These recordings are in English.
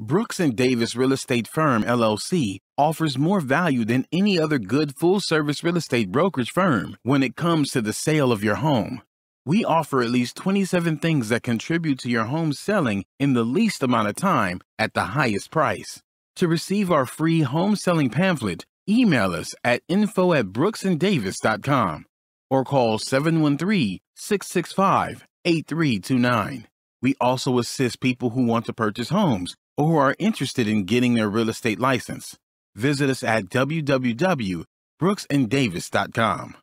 Brooks and Davis Real Estate Firm, LLC, offers more value than any other good full-service real estate brokerage firm when it comes to the sale of your home. We offer at least 27 things that contribute to your home selling in the least amount of time at the highest price. To receive our free home selling pamphlet, email us at info@brooksanddavis.com or call 713-665-8329. We also assist people who want to purchase homes or who are interested in getting their real estate license. Visit us at www.brooksanddavis.com.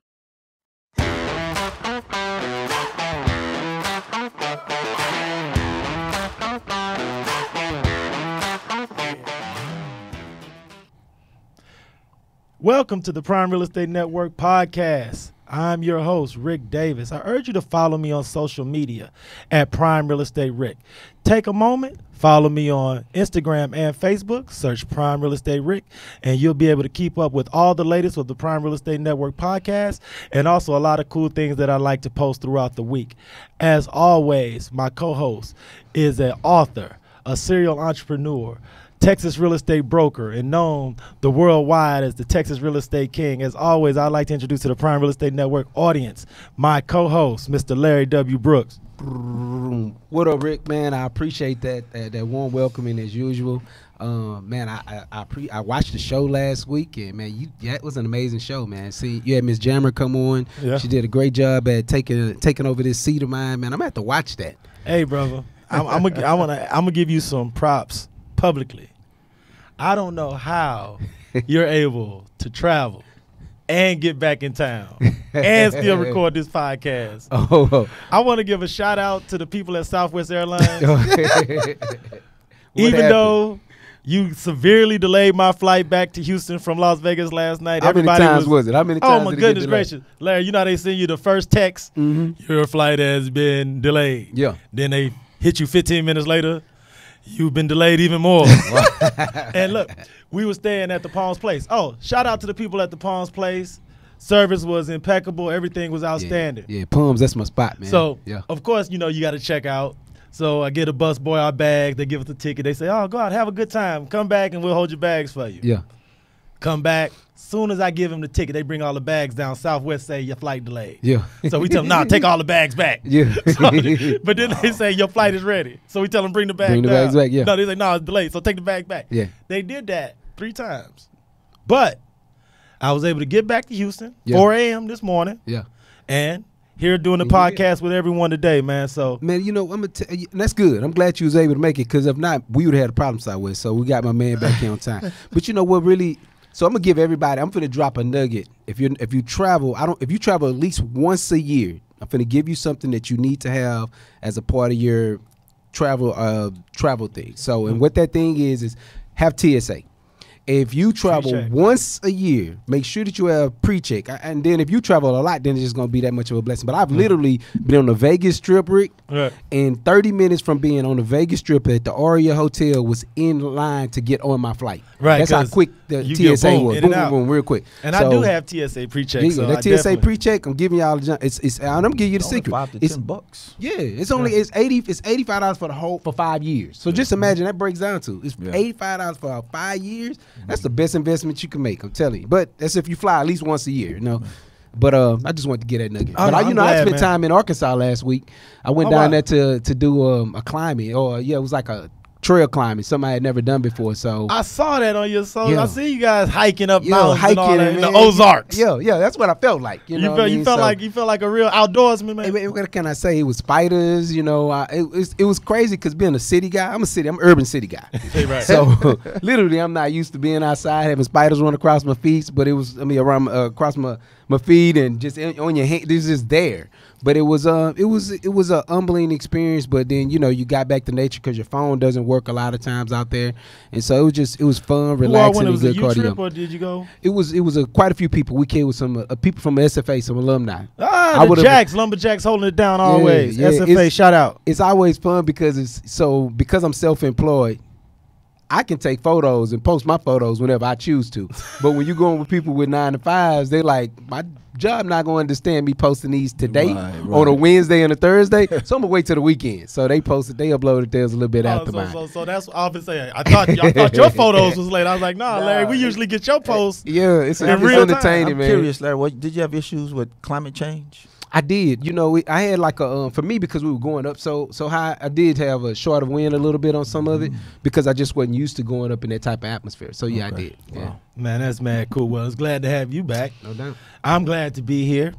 Welcome to the Prime Real Estate Network podcast. I'm your host, Rick Davis. I urge you to follow me on social media at Prime Real Estate Rick. Take a moment, follow me on Instagram and Facebook, search Prime Real Estate Rick, and you'll be able to keep up with all the latest with the Prime Real Estate Network podcast and also a lot of cool things that I like to post throughout the week. As always, my co-host is an author, a serial entrepreneur, Texas real estate broker, and known the worldwide as the Texas Real Estate King. As always, I'd like to introduce to the Prime Real Estate Network audience my co-host, Mr. Larry W. Brooks. What up, Rick? Man, I appreciate that warm welcoming as usual. Man, I watched the show last week, and man, it was an amazing show, man. See, you had Miss Jammer come on. Yeah. She did a great job at taking over this seat of mine, man. I'm gonna have to watch that. Hey, brother, I'm gonna give you some props publicly. I don't know how you're able to travel and get back in town and still record this podcast. I want to give a shout out to the people at Southwest Airlines. Even though you severely delayed my flight back to Houston from Las Vegas last night. How many times was it? How many times? Oh, my goodness gracious. Larry, you know how they send you the first text? Mm-hmm. Your flight has been delayed. Yeah. Then they hit you 15 minutes later. You've been delayed even more. And look, we were staying at the Palms Place. Oh, shout out to the people at the Palms Place. Service was impeccable. Everything was outstanding. Yeah, Palms, that's my spot, man. So, of course, you got to check out. So I get a bus boy our bags. They give us a ticket. They say, oh, go out, have a good time. Come back and we'll hold your bags for you. Yeah. Come back. Soon as I give them the ticket, they bring all the bags down. Southwest say your flight delayed. Yeah. So we tell them, nah, take all the bags back. Yeah. But then they say your flight is ready. So we tell them bring the bags back. Yeah. No, they say no, it's delayed. So take the bag back. Yeah. They did that 3 times, but I was able to get back to Houston 4 a.m. this morning. Yeah. And here doing the podcast with everyone today, man. So man, I'm gonna tell you, that's good. I'm glad you was able to make it, because if not, we would have had a problem Southwest. So we got my man back here on time. But you know what really. So I'm gonna give everybody. I'm gonna drop a nugget. If you travel, if you travel at least once a year, I'm gonna give you something that you need to have as a part of your travel thing. So and what that thing is have TSA. If you travel once a year, make sure that you have pre-check. And then if you travel a lot, then it's just going to be that much of a blessing. But I've literally been on the Vegas Strip, Rick, and 30 minutes from being on the Vegas Strip at the Aria Hotel was in line to get on my flight. Right. That's how quick the TSA was. Boom, real quick. And I do have TSA pre-check. So that TSA pre-check, I'm giving y'all it's I'm going to give you the secret. $5 to $10. Yeah, it's only it's $85 for 5 years. So just imagine that breaks down to it's $85 for 5 years. That's the best investment you can make, I'm telling you. But that's if you fly at least once a year, But I just wanted to get that nugget. But I spent time in Arkansas last week. I went down there to do a climbing, it was like a trail climbing, something I had never done before. So I saw that on your social. I see you guys hiking up mountains and all that in the Ozarks. Yeah, that's what I felt like. You felt like a real outdoorsman, man. What can I say? It was spiders. It was crazy because being a city guy, I'm an urban city guy. Right. So literally, I'm not used to being outside having spiders run across my feet, but it was around across my feet and just on your hand. This is there. But it was a humbling experience. But then you got back to nature because your phone doesn't work a lot of times out there, and so it was fun, relaxing. Was it a U trip or did you go? It was quite a few people. We came with some people from SFA, some alumni. Lumberjacks holding it down always. SFA, shout out. It's always fun because because I'm self-employed. I can take photos and post my photos whenever I choose to. But when you're going with people with 9 to 5s, they like, my job not going to understand me posting these today on a Wednesday and a Thursday. So I'm going to wait till the weekend. So they uploaded theirs a little bit after mine. So that's what I've been saying. I thought your photos was late. I was like, nah, Larry, we usually get your posts. Yeah, it's entertaining, I'm man. Curious, Larry, did you have issues with climate change? I did. You know, I had like a for me, because we were going up so high, I did have a short of wind a little bit on some of it because I just wasn't used to going up in that type of atmosphere. So yeah, I did. Yeah. Wow. Man, that's mad cool. Well, it's glad to have you back. No doubt. I'm glad to be here.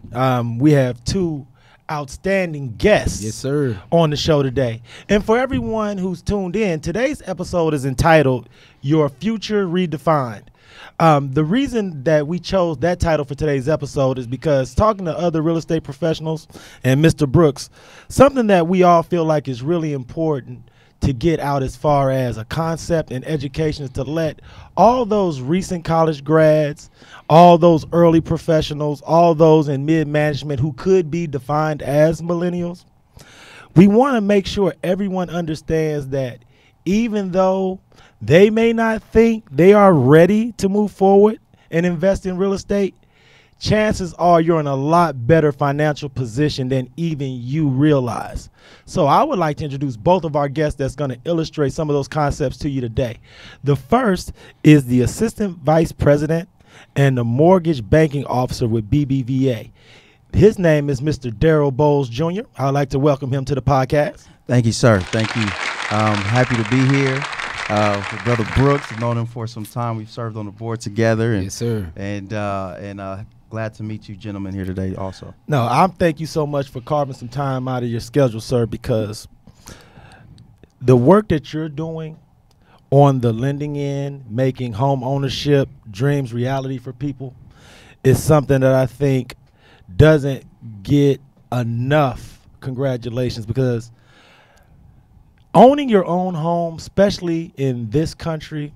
We have 2 outstanding guests, yes, sir, on the show today. And for everyone who's tuned in, today's episode is entitled Your Future Redefined. The reason that we chose that title for today's episode is because talking to other real estate professionals and Mr. Brooks, something that we all feel like is really important to get out as far as a concept and education is to let all those recent college grads, all those early professionals, all those in mid-management who could be defined as millennials, we want to make sure everyone understands that even though they may not think they are ready to move forward and invest in real estate, chances are you're in a lot better financial position than even you realize. So I would like to introduce both of our guests that's going to illustrate some of those concepts to you today. The first is the Assistant Vice President and the Mortgage Banking Officer with BBVA. His name is Mr. Darryl Bowles Jr. I'd like to welcome him to the podcast. Thank you, sir. Thank you. Happy to be here. With Brother Brooks, I've known him for some time. We've served on the board together. And, yes, sir. And glad to meet you gentlemen here today also. No, I'm thank you so much for carving some time out of your schedule, sir, because the work that you're doing on the lending end, making home ownership dreams reality for people, is something that I think doesn't get enough congratulations, because owning your own home, especially in this country,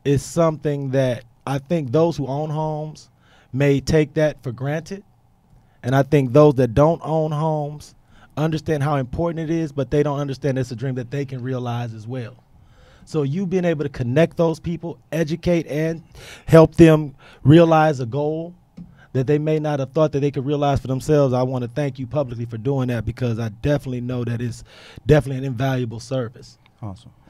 is something that I think those who own homes may take that for granted. And I think those that don't own homes understand how important it is, but they don't understand it's a dream that they can realize as well. So you being able to connect those people, educate, and help them realize a goal that they may not have thought that they could realize for themselves, I want to thank you publicly for doing that, because I definitely know that it's definitely an invaluable service.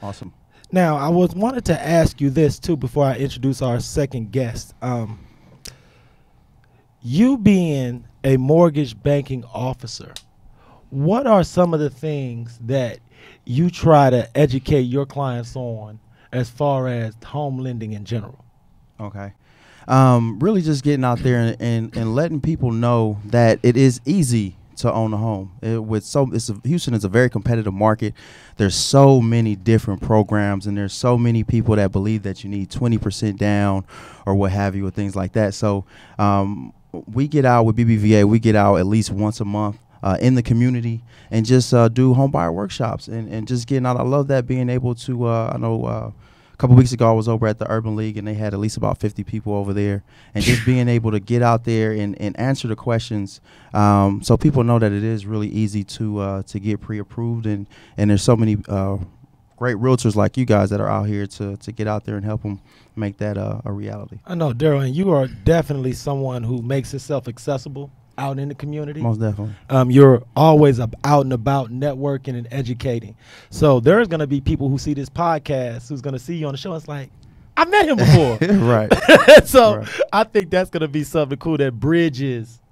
Awesome. Now, I wanted to ask you this, too, before I introduce our second guest. You being a mortgage banking officer, what are some of the things that you try to educate your clients on as far as home lending in general? Okay. Really just getting out there and letting people know that it is easy to own a home. Houston is a very competitive market. There's so many different programs, and there's so many people that believe that you need 20% down or what have you, or things like that. So we get out with BBVA. We get out at least once a month in the community and just do home buyer workshops and just getting out. I love that, being able to, a couple weeks ago, I was over at the Urban League, and they had at least about 50 people over there. And just being able to get out there and answer the questions, so people know that it is really easy to get pre-approved. And there's so many great realtors like you guys that are out here to get out there and help them make that a reality. I know, Darryl, and you are definitely someone who makes himself accessible out in the community. Most definitely. You're always out and about networking and educating. So there's going to be people who see this podcast who's going to see you on the show. And it's like, I met him before. Right. So right. I think that's going to be something cool that bridges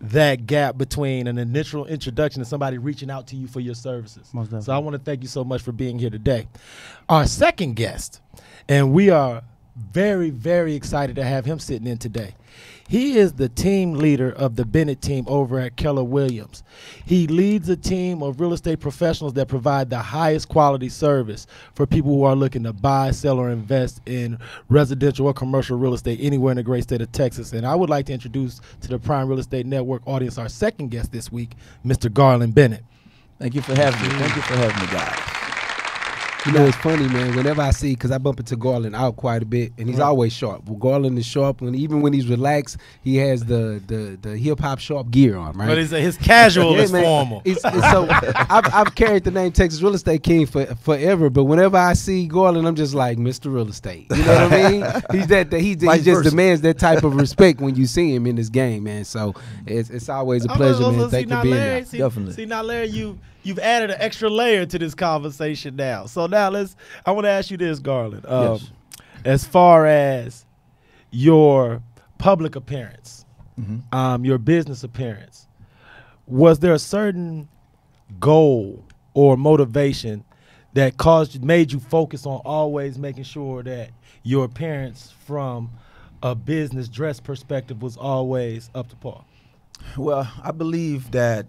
that gap between an initial introduction and somebody reaching out to you for your services. Most definitely. So I want to thank you so much for being here today. Our second guest, and we are very, very excited to have him sitting in today. He is the team leader of the Bennett team over at Keller Williams. He leads a team of real estate professionals that provide the highest quality service for people who are looking to buy, sell, or invest in residential or commercial real estate anywhere in the great state of Texas. And I would like to introduce to the Prime Real Estate Network audience our second guest this week, Mr. Garland Bennett. Thank you for having me. Thank you for having me, guys. You know, it's funny, man. Whenever I see, because I bump into Garland out quite a bit, and he's always sharp. Well, Garland is sharp, and even when he's relaxed, he has the hip hop sharp gear on, right? But his casual is man. formal. So I've carried the name Texas Real Estate King forever, but whenever I see Garland, I'm just like Mr. Real Estate. You know what I mean? He just demands that type of respect when you see him in this game, man. So it's always a pleasure, man. Thank you for being there. Definitely. See now, Larry, you've added an extra layer to this conversation now. So now I want to ask you this, Garland. Yes. As far as your public appearance, your business appearance, was there a certain goal or motivation that made you focus on always making sure that your appearance from a business dress perspective was always up to par? Well, I believe that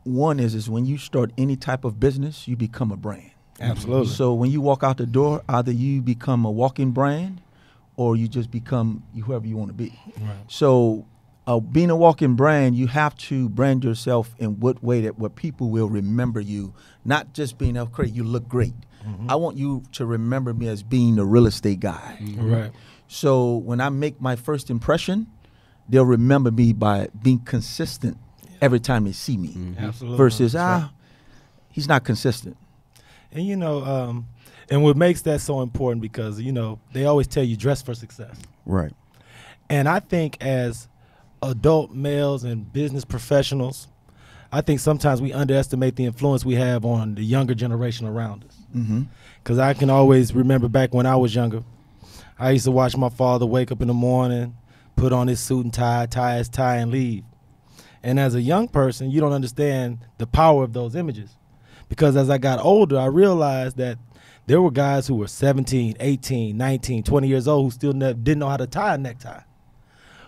one is when you start any type of business, you become a brand. Absolutely. So when you walk out the door, either you become a walking brand or you just become whoever you want to be. Right. So being a walking brand, you have to brand yourself in what way that where people will remember you, not just being great, you look great. I want you to remember me as being a real estate guy. Right. So when I make my first impression, they'll remember me by being consistent every time they see me. Absolutely. Versus, he's not consistent. And, and what makes that so important because, they always tell you dress for success. Right. And I think as adult males and business professionals, I think sometimes we underestimate the influence we have on the younger generation around us. Because I can always remember back when I was younger, I used to watch my father wake up in the morning, put on his suit and tie his tie and leave. And as a young person, you don't understand the power of those images. Because as I got older, I realized that there were guys who were 17, 18, 19, 20 years old who still didn't know how to tie a necktie,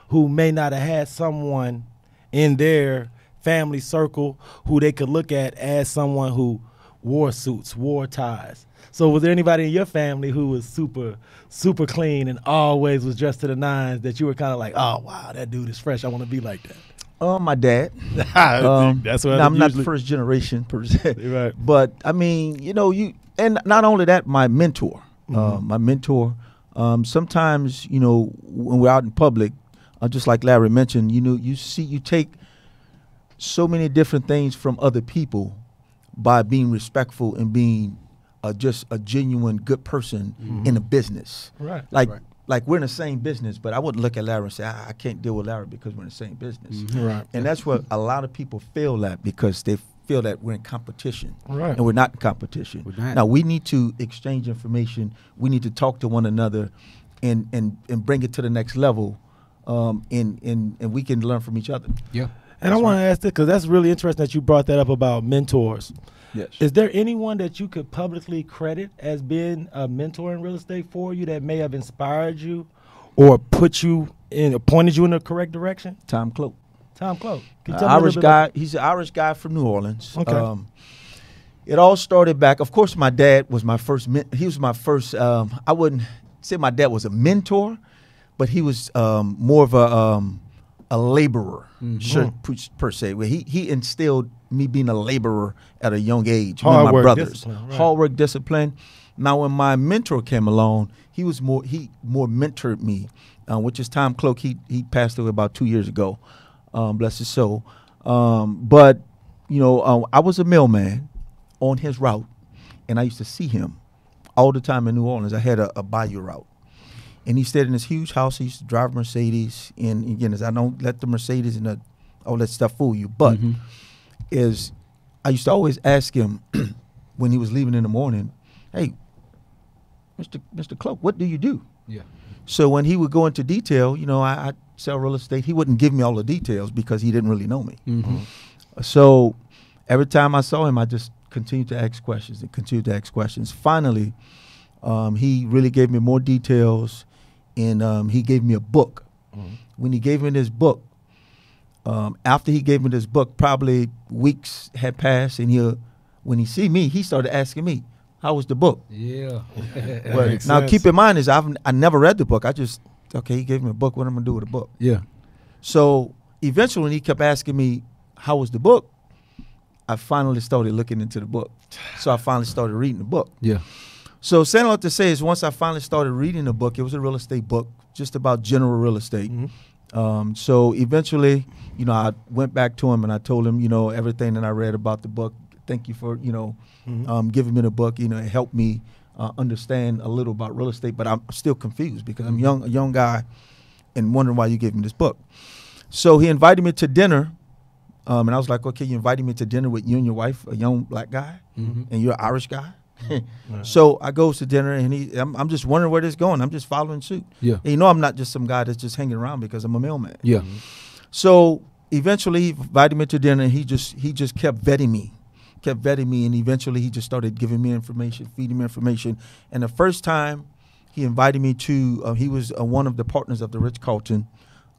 who may not have had someone in their family circle who they could look at as someone who wore suits, wore ties. So was there anybody in your family who was super, super clean and always was dressed to the nines that you were kind of like, oh, wow, that dude is fresh. I want to be like that? My dad. That's what I'm not the first generation per se. Right. But I mean, and not only that, my mentor. Sometimes, when we're out in public, just like Larry mentioned, you take so many different things from other people by being respectful and being just a genuine good person in a business. Right. Like we're in the same business, but I wouldn't look at Larry and say, I can't deal with Larry because we're in the same business. Right. And that's what a lot of people feel that because they feel that we're in competition. Right. And we're not in competition. We're not. Now, we need to exchange information. We need to talk to one another and bring it to the next level, and we can learn from each other. Yeah. And I want to ask this because that's really interesting that you brought that up about mentors. Yes. Is there anyone that you could publicly credit as being a mentor in real estate for you that may have inspired you or pointed you in the correct direction? Tom Cloak. Tom Cloak. Irish guy. He's an Irish guy from New Orleans. Okay. It all started back. Of course, my dad was my first. He was my first. I wouldn't say my dad was a mentor, but he was more of a laborer per se. Where he instilled me being a laborer at a young age. Me and my brothers. Hard work, discipline. Now, when my mentor came along, he more mentored me, which is Tom Cloak. He passed away about 2 years ago. Bless his soul. But I was a mailman on his route, and I used to see him all the time in New Orleans. I had a bayou route. And he stayed in this huge house. He used to drive Mercedes. And again, I don't let the Mercedes and all that stuff fool you. But I used to always ask him when he was leaving in the morning, hey, Mr. Cloak, what do you do? Yeah. So when he would go into detail, I sell real estate. He wouldn't give me all the details because he didn't really know me. So every time I saw him, I just continued to ask questions. Finally, he really gave me more details, and he gave me a book. When he gave me this book, after he gave me this book, probably weeks had passed, and when he see me, he started asking me, how was the book? Yeah. But now keep in mind is I never read the book. He gave me a book. What am I going to do with the book? Yeah. So eventually when he kept asking me, how was the book? I finally started looking into the book. So I finally started reading the book. Yeah. So saying all to say is once I finally started reading the book, it was a real estate book, just about general real estate. So eventually, you know, I went back to him and I told him, you know, everything that I read about the book. Thank you for, you know, giving me the book. You know, it helped me understand a little about real estate, but I'm still confused because I'm a young guy and wondering why you gave me this book. So he invited me to dinner. And I was like, okay, you invited me to dinner with you and your wife, a young black guy, and you're an Irish guy. So I goes to dinner, and I'm just wondering where this is going. I'm just following suit. Yeah. And you know I'm not just some guy that's just hanging around because I'm a mailman. Yeah. So eventually he invited me to dinner, and he just kept vetting me. And eventually he just started giving me information, feeding me information. And the first time he invited me to, he was one of the partners of the Ritz-Carlton,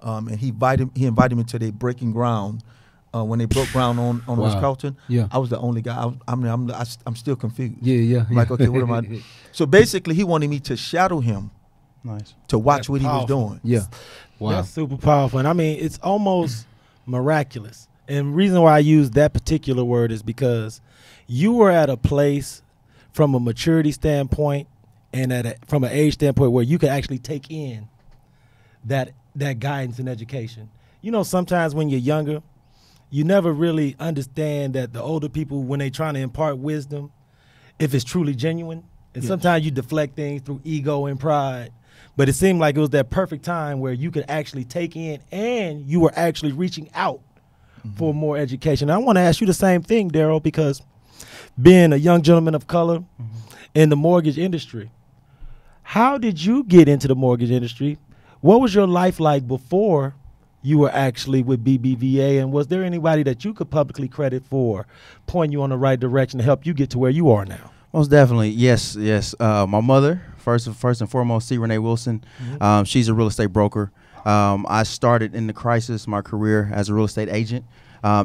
and he invited me to their breaking ground. When they broke ground on Ritz-Carlton, I was the only guy. I'm still confused. I'm like, okay, what am I? So basically, he wanted me to shadow him, to watch That's what powerful. he was doing. Yeah. Wow. That's super powerful. And I mean, it's almost miraculous. And the reason why I use that particular word is because you were at a place from a maturity standpoint and from an age standpoint where you could actually take in that guidance and education. You know, sometimes when you're younger, you never really understand that the older people, when they trying to impart wisdom, if it's truly genuine, and sometimes you deflect things through ego and pride. But it seemed like it was that perfect time where you could actually take in and you were actually reaching out for more education. I want to ask you the same thing, Darryl, because being a young gentleman of color in the mortgage industry, how did you get into the mortgage industry? What was your life like before you were actually with BBVA, and was there anybody that you could publicly credit for pointing you on the right direction to help you get to where you are now? Most definitely, yes. My mother, first and foremost, C. Renee Wilson. She's a real estate broker. I started in the crisis my career as a real estate agent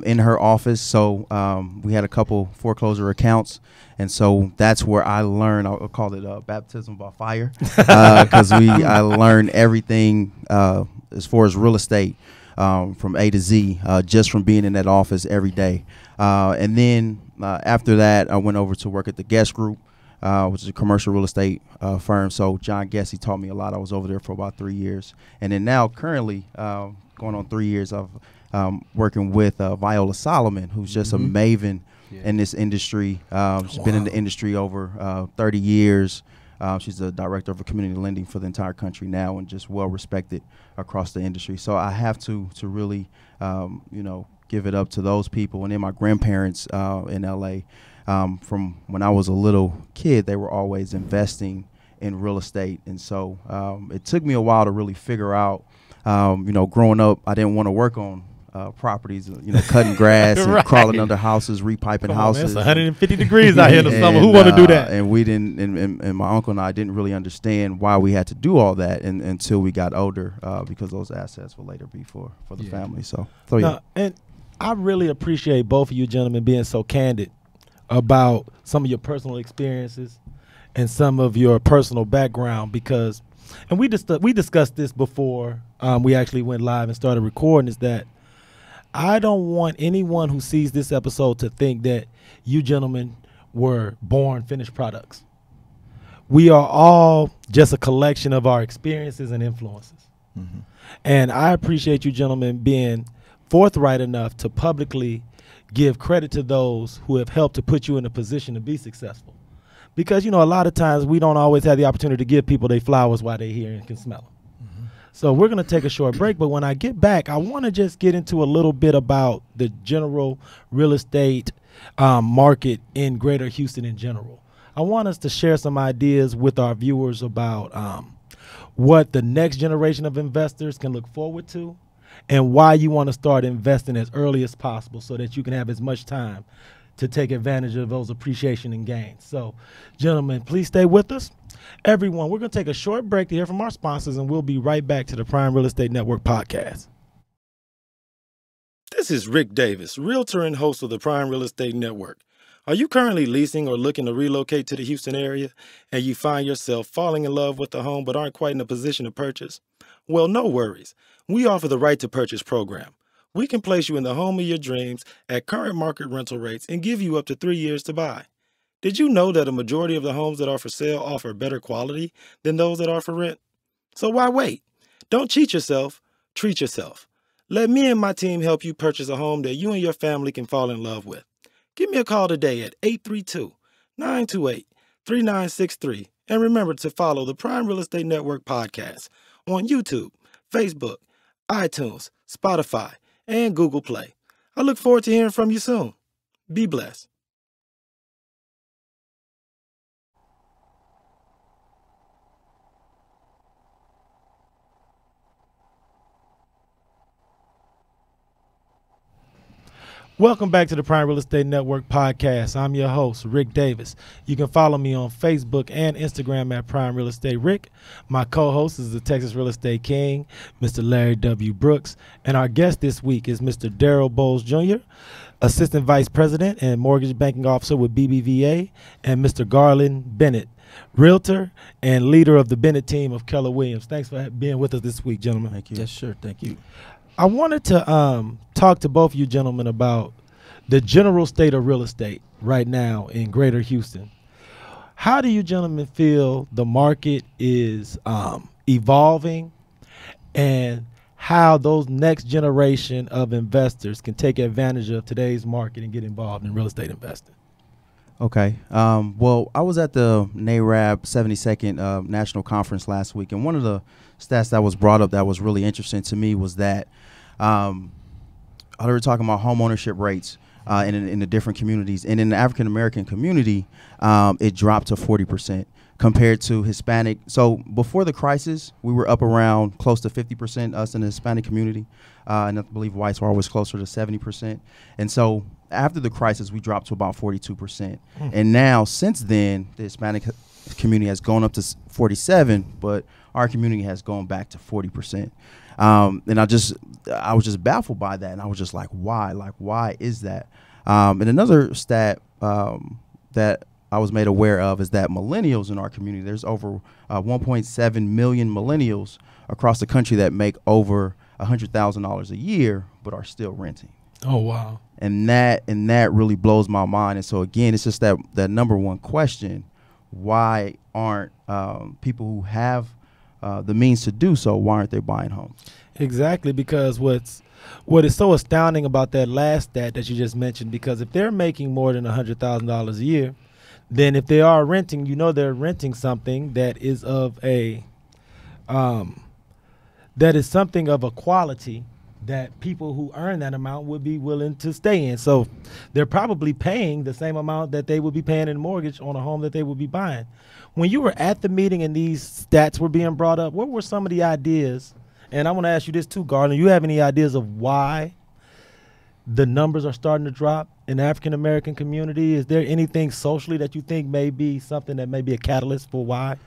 in her office. So we had a couple foreclosure accounts. And so that's where I learned, I'll call it baptism by fire, because I learned everything as far as real estate from A to Z, just from being in that office every day. And then after that, I went over to work at the Guest Group, which is a commercial real estate firm. So John Guest, he taught me a lot. I was over there for about 3 years. And then now currently, going on 3 years, of working with Viola Solomon, who's just a maven in this industry. She's been in the industry over 30 years. She's the director of community lending for the entire country now, and just well respected across the industry. So I have to really, give it up to those people. And then my grandparents in LA, from when I was a little kid, they were always investing in real estate. And so it took me a while to really figure out, growing up, I didn't want to work on properties, cutting grass and crawling under houses, repiping houses. It's 150 degrees out here in the summer. Who want to do that? And we didn't, and my uncle and I didn't really understand why we had to do all that until we got older, because those assets will later be for the family. So yeah. No, and I really appreciate both of you gentlemen being so candid about some of your personal experiences and some of your personal background, because, and we discussed this before we actually went live and started recording, is that I don't want anyone who sees this episode to think that you gentlemen were born finished products. We are all just a collection of our experiences and influences. And I appreciate you gentlemen being forthright enough to publicly give credit to those who have helped to put you in a position to be successful. Because, a lot of times we don't always have the opportunity to give people their flowers while they're here and can smell them. So we're going to take a short break, but when I get back, I want to just get into a little bit about the general real estate market in Greater Houston in general. I want us to share some ideas with our viewers about what the next generation of investors can look forward to and why you want to start investing as early as possible so that you can have as much time to take advantage of those appreciation and gains. So, gentlemen, please stay with us. Everyone, we're going to take a short break to hear from our sponsors, and we'll be right back to the Prime Real Estate Network podcast. This is Rick Davis, realtor and host of the Prime Real Estate Network. Are you currently leasing or looking to relocate to the Houston area, and you find yourself falling in love with a home but aren't quite in a position to purchase? Well, no worries. We offer the Right to Purchase program. We can place you in the home of your dreams at current market rental rates and give you up to 3 years to buy. Did you know that a majority of the homes that are for sale offer better quality than those that are for rent? So why wait? Don't cheat yourself, treat yourself. Let me and my team help you purchase a home that you and your family can fall in love with. Give me a call today at 832-928-3963. And remember to follow the Prime Real Estate Network podcast on YouTube, Facebook, iTunes, Spotify, and Google Play. I look forward to hearing from you soon. Be blessed. Welcome back to the Prime Real Estate Network podcast. I'm your host, Rick Davis. You can follow me on Facebook and Instagram at Prime Real Estate Rick. My co-host is the Texas Real Estate King, Mr. Larry W. Brooks. And our guest this week is Mr. Darryl Bowles Jr., Assistant Vice President and Mortgage Banking Officer with BBVA, and Mr. Garland Bennett, Realtor and leader of the Bennett team of Keller Williams. Thanks for being with us this week, gentlemen. Thank you. Yes, sure. Thank you. I wanted to talk to both of you gentlemen about the general state of real estate right now in Greater Houston. How do you gentlemen feel the market is evolving, and how those next generation of investors can take advantage of today's market and get involved in real estate investing? Okay. Well, I was at the NARAB 72nd National Conference last week, and one of the stats that was brought up that was really interesting to me was that they were talking about home ownership rates in the different communities. And in the African-American community, it dropped to 40% compared to Hispanic. So before the crisis, we were up around close to 50%, us in the Hispanic community. And I believe whites were always closer to 70%. And so after the crisis, we dropped to about 42%. And now, since then, the Hispanic community has gone up to 47, but our community has gone back to 40%. And I was just baffled by that. And I was just like, why? Like, why is that? And another stat that I was made aware of is that millennials in our community, there's over 1.7 million millennials across the country that make over $100,000 a year, but are still renting. Oh, wow. And that really blows my mind. And so, again, it's just that number one question: why aren't people who have the means to do so, why aren't they buying homes? Exactly, because what is so astounding about that last stat that you just mentioned, because if they're making more than $100,000 a year, then if they are renting, they're renting something that is of a something of a quality that people who earn that amount would be willing to stay in. So they're probably paying the same amount that they would be paying in mortgage on a home that they would be buying. When you were at the meeting and these stats were being brought up, what were some of the ideas? And I want to ask you this too, Garland. You have any ideas of why the numbers are starting to drop in the African-American community? Is there anything socially that you think may be something that may be a catalyst for why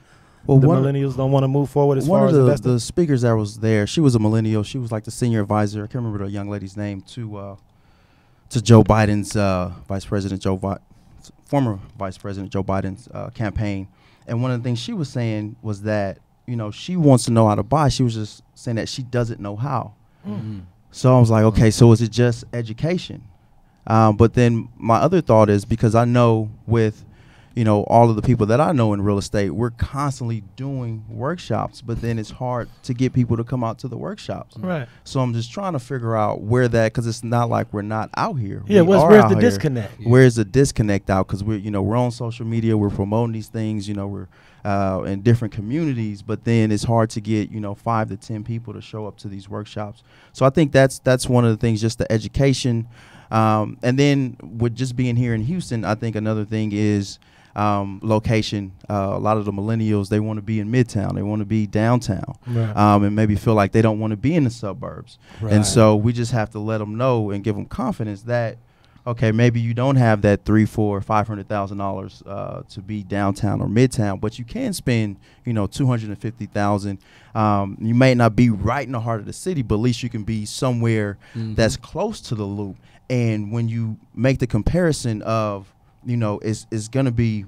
the millennials don't want to move forward as far as investing? One of the speakers that was there, she was a millennial. She was like the senior advisor. I can't remember the young lady's name, to Joe Biden's former Vice President Joe Biden's campaign. And one of the things she was saying was that, she wants to know how to buy. She was just saying that she doesn't know how. Mm-hmm. So I was like, okay, so is it just education? But then my other thought is, because I know with, all of the people that I know in real estate, we're constantly doing workshops, but then it's hard to get people to come out to the workshops. Right. So I'm just trying to figure out where that, because it's not like we're not out here. Yeah, where's the disconnect? Yeah. Where's the disconnect out? Because we're on social media, we're promoting these things, we're in different communities, but then it's hard to get 5 to 10 people to show up to these workshops. So I think that's one of the things, just the education, and then with just being here in Houston, I think another thing is location. A lot of the millennials, they want to be in Midtown, they want to be downtown, right. And maybe feel like they don't want to be in the suburbs. Right. And so we just have to let them know and give them confidence that, okay, maybe you don't have that $300,000, $400,000, $500,000 to be downtown or Midtown, but you can spend, $250,000. You may not be right in the heart of the city, but at least you can be somewhere that's close to the loop. And when you make the comparison of, it's gonna be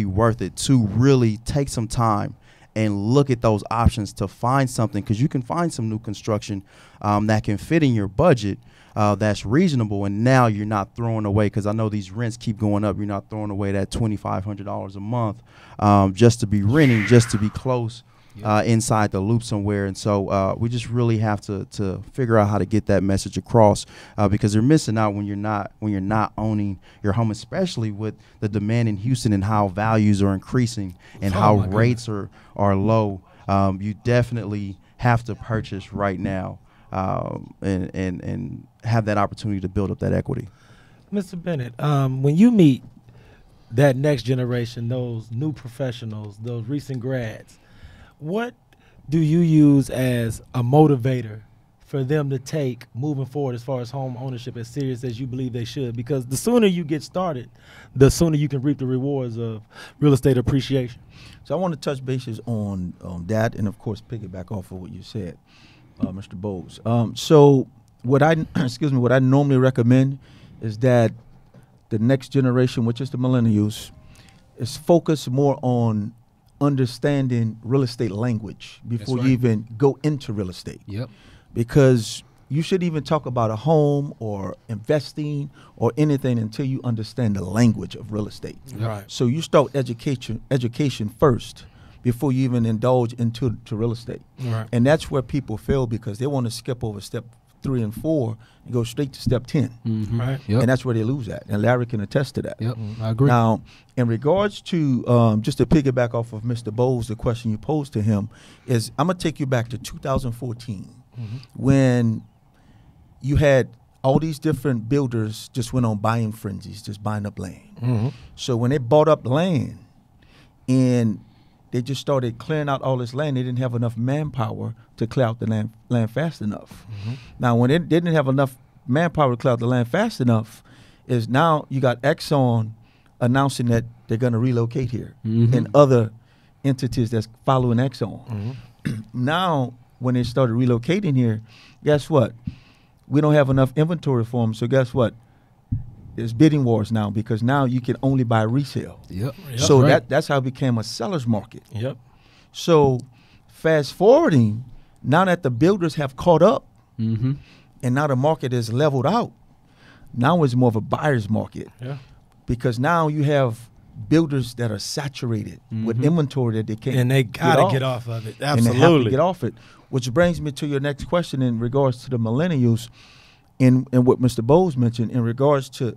worth it to really take some time and look at those options to find something, because you can find some new construction that can fit in your budget. That's reasonable, and now you're not throwing away, because I know these rents keep going up. You're not throwing away that $2,500 a month just to be renting, just to be close inside the loop somewhere. And so we just really have to figure out how to get that message across, because they're missing out when you're not owning your home, especially with the demand in Houston and how values are increasing and how rates are low. You definitely have to purchase right now. And have that opportunity to build up that equity. Mr. Bennett, when you meet that next generation, those new professionals, those recent grads, what do you use as a motivator for them to take moving forward as far as home ownership as serious as you believe they should? Because the sooner you get started, the sooner you can reap the rewards of real estate appreciation. So I want to touch bases on that, and of course piggyback off of what you said, Mr. Bowles. So what I what I normally recommend is that the next generation, which is the millennials, is focus more on understanding real estate language before you even go into real estate. Yep. Because you should even talk about a home or investing or anything until you understand the language of real estate. Right. So you start education first before you even indulge into real estate. Right. And that's where people fail, because they want to skip over step 3 and 4 and go straight to step 10. Mm-hmm. Right. Yep. And that's where they lose at. And Larry can attest to that. Yep. I agree. Now, in regards to just to piggyback off of Mr. Bowles, the question you posed to him is, I'm going to take you back to 2014 when you had all these different builders just went on buying frenzies, just buying up land. So when they bought up land and they just started clearing out all this land, they didn't have enough manpower to clear out the land fast enough. Now, when they didn't have enough manpower to clear out the land fast enough, is now you got Exxon announcing that they're going to relocate here, and other entities that's following Exxon. Now, when they started relocating here, guess what? We don't have enough inventory for them. So guess what? There's bidding wars now, because now you can only buy resale. Yep. So right. that's how it became a seller's market. Yep. So fast forwarding, now that the builders have caught up and now the market is leveled out, now it's more of a buyer's market. Yeah. Because now you have builders that are saturated with inventory that they can't, And they gotta get off of it. Absolutely. And they have to get off it. Which brings me to your next question in regards to the millennials, and what Mr. Bowles mentioned in regards to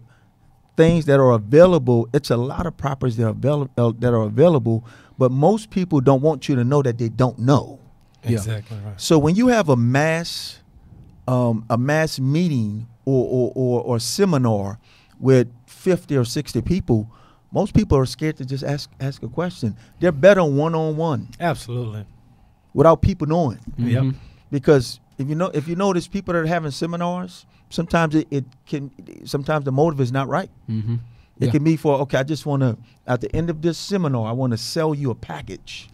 things that are available. It's a lot of properties that are available, but most people don't want you to know that they don't know. Exactly right. So when you have a mass meeting or seminar with 50 or 60 people, most people are scared to just ask a question. They're better one-on-one Absolutely. without people knowing. Yep. Because if you notice people that are having seminars, sometimes sometimes the motive is not right. It can be for, okay, I just want to, at the end of this seminar, I want to sell you a package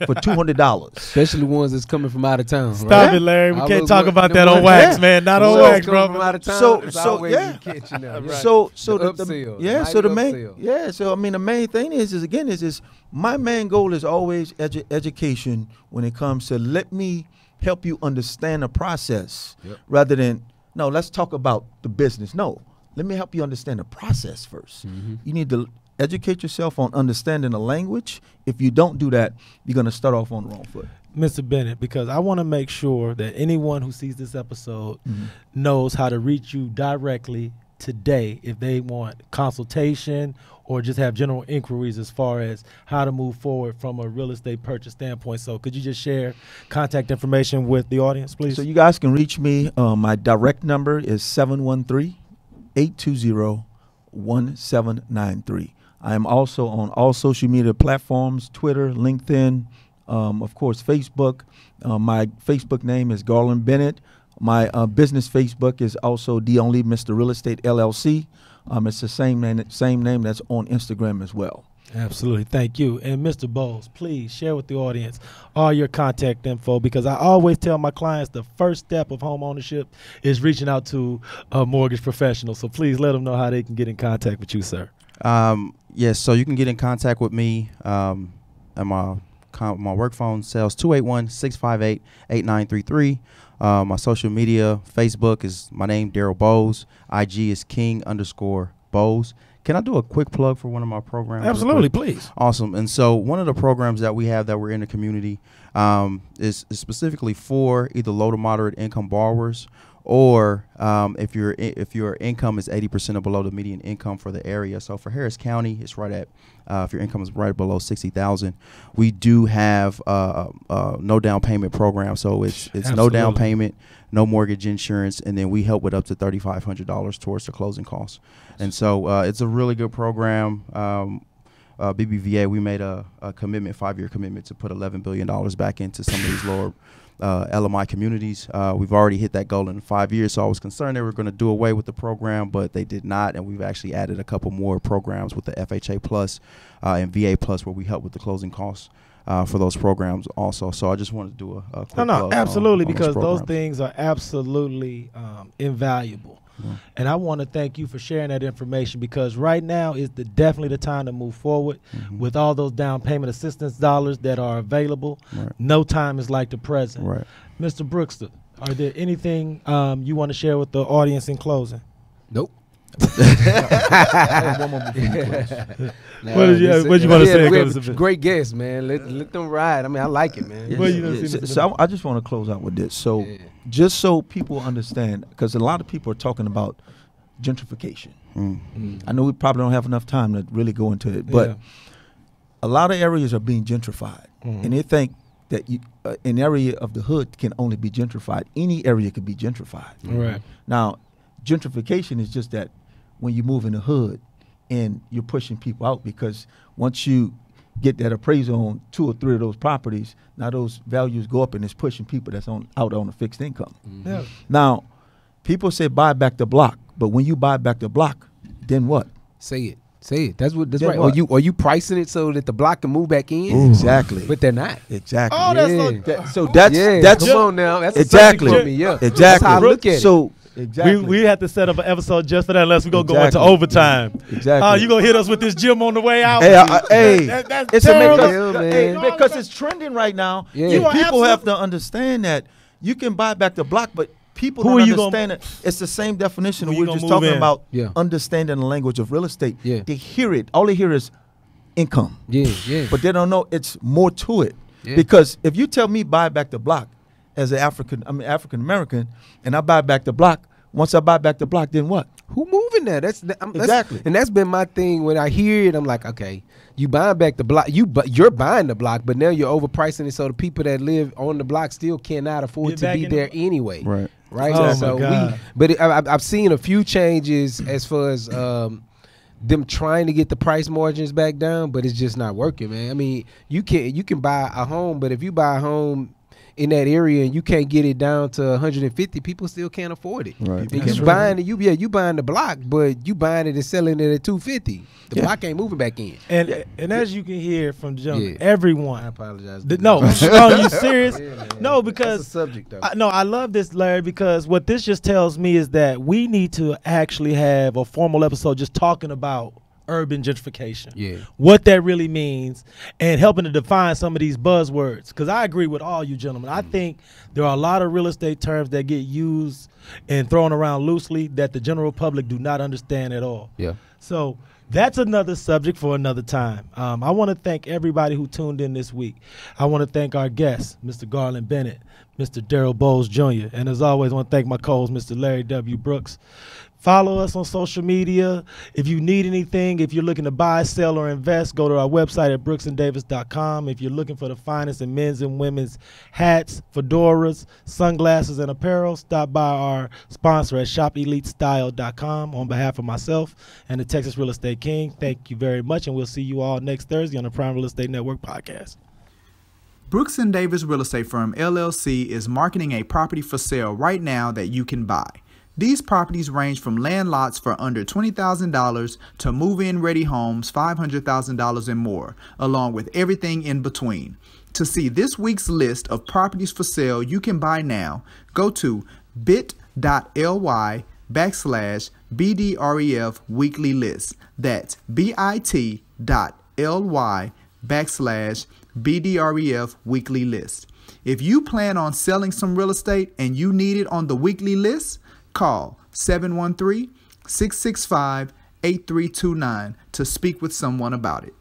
for $200. Especially ones that's coming from out of town. Stop it, Larry. We I can't was talk with about them that on ones- wax, Yeah. man. Not So- on wax, Coming from bro. out of town, So- it's so, always yeah. you catch you now. Yeah. So The the upsell. yeah, Nice so the main upsell. so I mean the main thing is my main goal is always education when it comes to, let me help you understand the process rather than, no, let's talk about the business. No, let me help you understand the process first. You need to educate yourself on understanding the language. If you don't do that, you're going to start off on the wrong foot. Mr. Bennett, because I want to make sure that anyone who sees this episode knows how to reach you directly today if they want consultation or just have general inquiries as far as how to move forward from a real estate purchase standpoint. So could you just share contact information with the audience, please? So you guys can reach me. My direct number is 713-820-1793. I am also on all social media platforms, Twitter, LinkedIn, of course, Facebook. My Facebook name is Garland Bennett. My business Facebook is also The Only Mr. Real Estate LLC. It's the same name that's on Instagram as well. Absolutely. Thank you. And Mr. Bowles, please share with the audience all your contact info, because I always tell my clients the first step of home ownership is reaching out to a mortgage professional. So please let them know how they can get in contact with you, sir. Yes, so you can get in contact with me at my my work phone cells 281-658-8933. My social media, Facebook is my name, Darryl Bowles. IG is King_Bowles. Can I do a quick plug for one of my programs? Absolutely, please. Awesome. And so one of the programs that we have that we're in the community is specifically for either low to moderate income borrowers, or if your income is 80% or below the median income for the area. So for Harris County, it's right at if your income is right below $60,000, we do have no down payment program. So it's no down payment, no mortgage insurance, and then we help with up to $3,500 towards the closing costs. And so it's a really good program. BBVA, we made a commitment, 5-year commitment, to put $11 billion back into some of these lower LMI communities. We've already hit that goal in 5 years, so I was concerned they were going to do away with the program, but they did not, and we've actually added a couple more programs with the FHA Plus and VA Plus, where we help with the closing costs for those programs also. So I just wanted to do a quick plug absolutely, on because those those things are absolutely invaluable. Yeah. And I want to thank you for sharing that information, because right now is definitely the time to move forward with all those down payment assistance dollars that are available. Right. No time is like the present. Right. Mr. Brookster, are there anything you want to share with the audience in closing? Nope. What did you want to say? Great guest, man. Let them ride. I mean, I like it, man. So I just want to close out with this. So just so people understand, because a lot of people are talking about gentrification. I know we probably don't have enough time to really go into it, but a lot of areas are being gentrified, and they think that an area of the hood can only be gentrified. Any area could be gentrified. Right. Now, gentrification is just that when you move in the hood and you're pushing people out, because once you get that appraisal on 2 or 3 of those properties, now those values go up and it's pushing people that's out on a fixed income. Yeah. Now, people say buy back the block, but when you buy back the block, then what? Say it. That's right. What? Are you pricing it so that the block can move back in? Ooh. Exactly. But they're not. Exactly. Oh, that's that's come on now. That's exactly. For me. Yeah. Exactly. That's how I look at it. So exactly. We have to set up an episode just for that, unless we're going to go into overtime. Exactly. You going to hit us with this gym on the way out? That's it's terrible. Because it's trending right now. Yeah. People have to understand that you can buy back the block, but people don't understand it. It's the same definition we're just talking about, understanding the language of real estate. Yeah. They hear it. All they hear is income. Yeah. But they don't know it's more to it. Yeah. Because if you tell me buy back the block as an African American, and I buy back the block, once I buy back the block, then what? Who moving there? Exactly. And that's been my thing. When I hear it, I'm like, okay, you buying back the block. You're buying the block, but now you're overpricing it, so the people that live on the block still cannot afford to be there anyway. Right. Oh, so my God. I've seen a few changes as far as them trying to get the price margins back down, but it's just not working, man. I mean, you can buy a home, but if you buy a home in that area and you can't get it down to 150, people still can't afford it. Right. And you buying the block, but you buying it and selling it at 250. The block ain't moving back in. And as you can hear from the gentleman, everyone. I apologize. No, are you serious? No, because that's a subject though. I love this, Larry, because what this just tells me is that we need to actually have a formal episode just talking about urban gentrification, what that really means, and helping to define some of these buzzwords. Because I agree with all you gentlemen. I think there are a lot of real estate terms that get used and thrown around loosely that the general public do not understand at all. Yeah. So that's another subject for another time. I want to thank everybody who tuned in this week. I want to thank our guests, Mr. Garland Bennett, Mr. Darryl Bowles Jr., and as always, I want to thank my co-host, Mr. Larry W. Brooks. Follow us on social media. If you need anything, if you're looking to buy, sell, or invest, go to our website at brooksanddavis.com. If you're looking for the finest in men's and women's hats, fedoras, sunglasses, and apparel, stop by our sponsor at shopelitestyle.com. On behalf of myself and the Texas Real Estate King, thank you very much, and we'll see you all next Thursday on the Prime Real Estate Network podcast. Brooks and Davis Real Estate Firm, LLC is marketing a property for sale right now that you can buy. These properties range from land lots for under $20,000 to move-in ready homes $500,000 and more, along with everything in between. To see this week's list of properties for sale you can buy now, go to bit.ly/BDREF weekly list. That's bit.ly/BDREF BDREF weekly list. If you plan on selling some real estate and you need it on the weekly list, call 713-665-8329 to speak with someone about it.